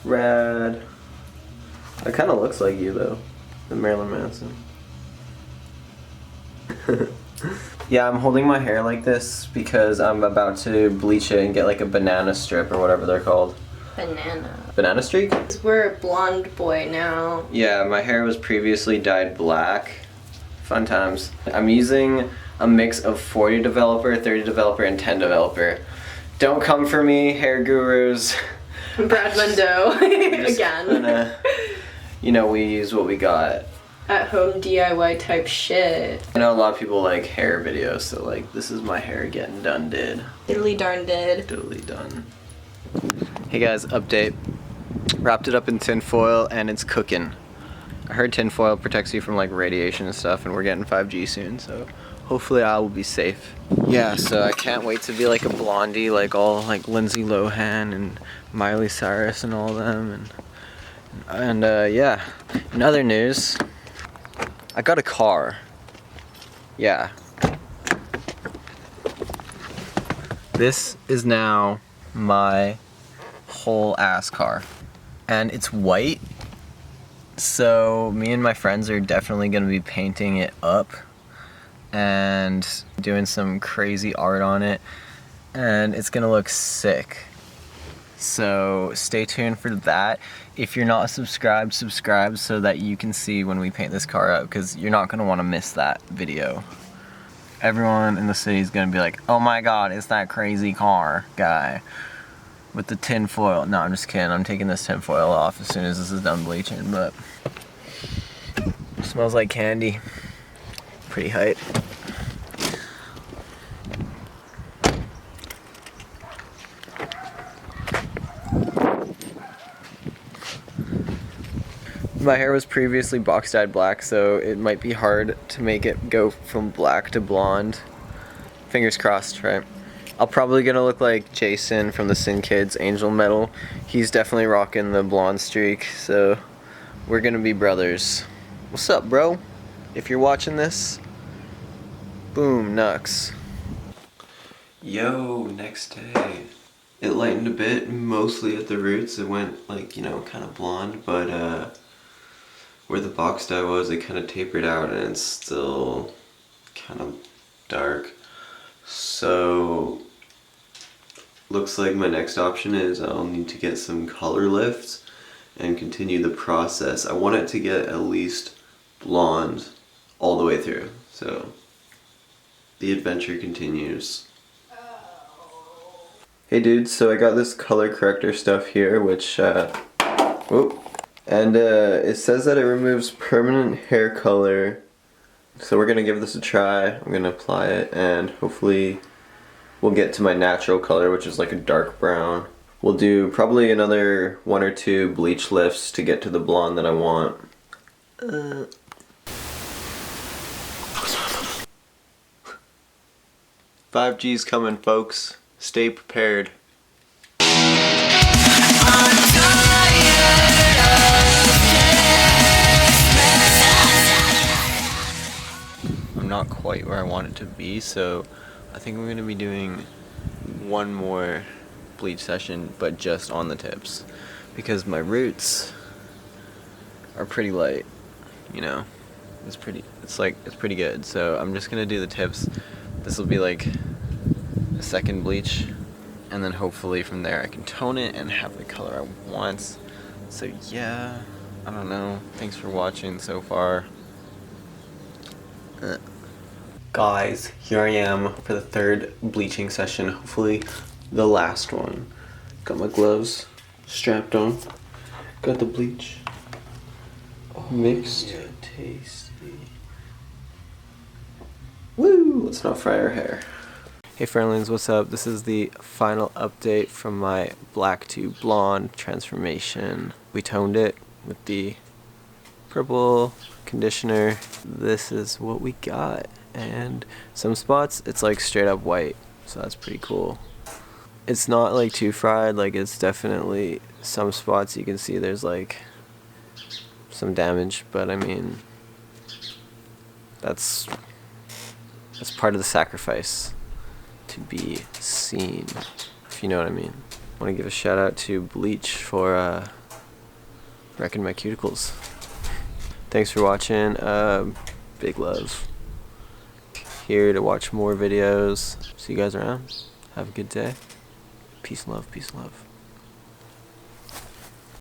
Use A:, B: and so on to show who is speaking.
A: Rad. It kind of looks like you though, the Marilyn Manson. Yeah, I'm holding my hair like this because I'm about to bleach it and get like a banana strip or whatever they're called.
B: Banana.
A: Banana streak?
B: We're a blonde boy now.
A: Yeah, my hair was previously dyed black. Fun times. I'm using a mix of 40 developer, 30 developer, and 10 developer. Don't come for me, hair gurus.
B: Brad Mundo again.
A: Gonna, you know, we use what we got.
B: At home DIY type shit.
A: I know a lot of people like hair videos, so like this is my hair getting done did.
B: Diddly darn did.
A: Diddly done. Hey guys, update. Wrapped it up in tin foil and it's cooking. I heard tin foil protects you from like radiation and stuff, and we're getting 5G soon, so hopefully I will be safe. Yeah, so I can't wait to be like a blondie, like all like Lindsay Lohan and Miley Cyrus and all them, and yeah. In other news, I got a car. Yeah. This is now my whole ass car. And it's white. So me and my friends are definitely gonna be painting it up and doing some crazy art on it. And it's gonna look sick. So stay tuned for that. If you're not subscribed, subscribe so that you can see when we paint this car up, because you're not gonna wanna miss that video. Everyone in the city is gonna be like, oh my god, it's that crazy car guy with the tin foil. No, I'm just kidding. I'm taking this tin foil off as soon as this is done bleaching, but it smells like candy. Pretty hype. My hair was previously box dyed black, so it might be hard to make it go from black to blonde. Fingers crossed, right? I'm probably gonna look like Jason from the Sinn Kids Angel Metal. He's definitely rocking the blonde streak, so we're gonna be brothers. What's up, bro? If you're watching this, boom, nux. Yo, next day. It lightened a bit, mostly at the roots. It went like, you know, kind of blonde, but where the box dye was, it kind of tapered out and it's still kind of dark. So looks like my next option is I'll need to get some color lifts and continue the process. I want it to get at least blonde all the way through. So the adventure continues. Hey dudes, so I got this color corrector stuff here, which and it says that it removes permanent hair color. So we're gonna give this a try. I'm gonna apply it and hopefully we'll get to my natural color, which is like a dark brown. We'll do probably another 1 or 2 bleach lifts to get to the blonde that I want. 5G's coming, folks. Stay prepared. I'm not quite where I want it to be, so I think we're gonna be doing one more bleach session, but just on the tips, because my roots are pretty light, you know. It's pretty good. So I'm just gonna do the tips. This will be like a second bleach, and then hopefully from there I can tone it and have the color I want. So yeah, I don't know. Thanks for watching so far. Guys, here I am for the 3rd bleaching session, hopefully the last one. Got my gloves strapped on, got the bleach mixed. Yeah, tasty. Woo! Let's not fry our hair. Hey friendlings, what's up? This is the final update from my black to blonde transformation. We toned it with the purple conditioner. This is what we got. And some spots it's like straight up white, so that's pretty cool. It's not like too fried, like it's definitely some spots you can see there's like some damage, but I mean that's part of the sacrifice to be seen, if you know what I mean. I want to give a shout out to Bleach for wrecking my cuticles. Thanks for watching. Big love. Here to watch more videos. See you guys around. Have a good day. Peace and love. Peace and love.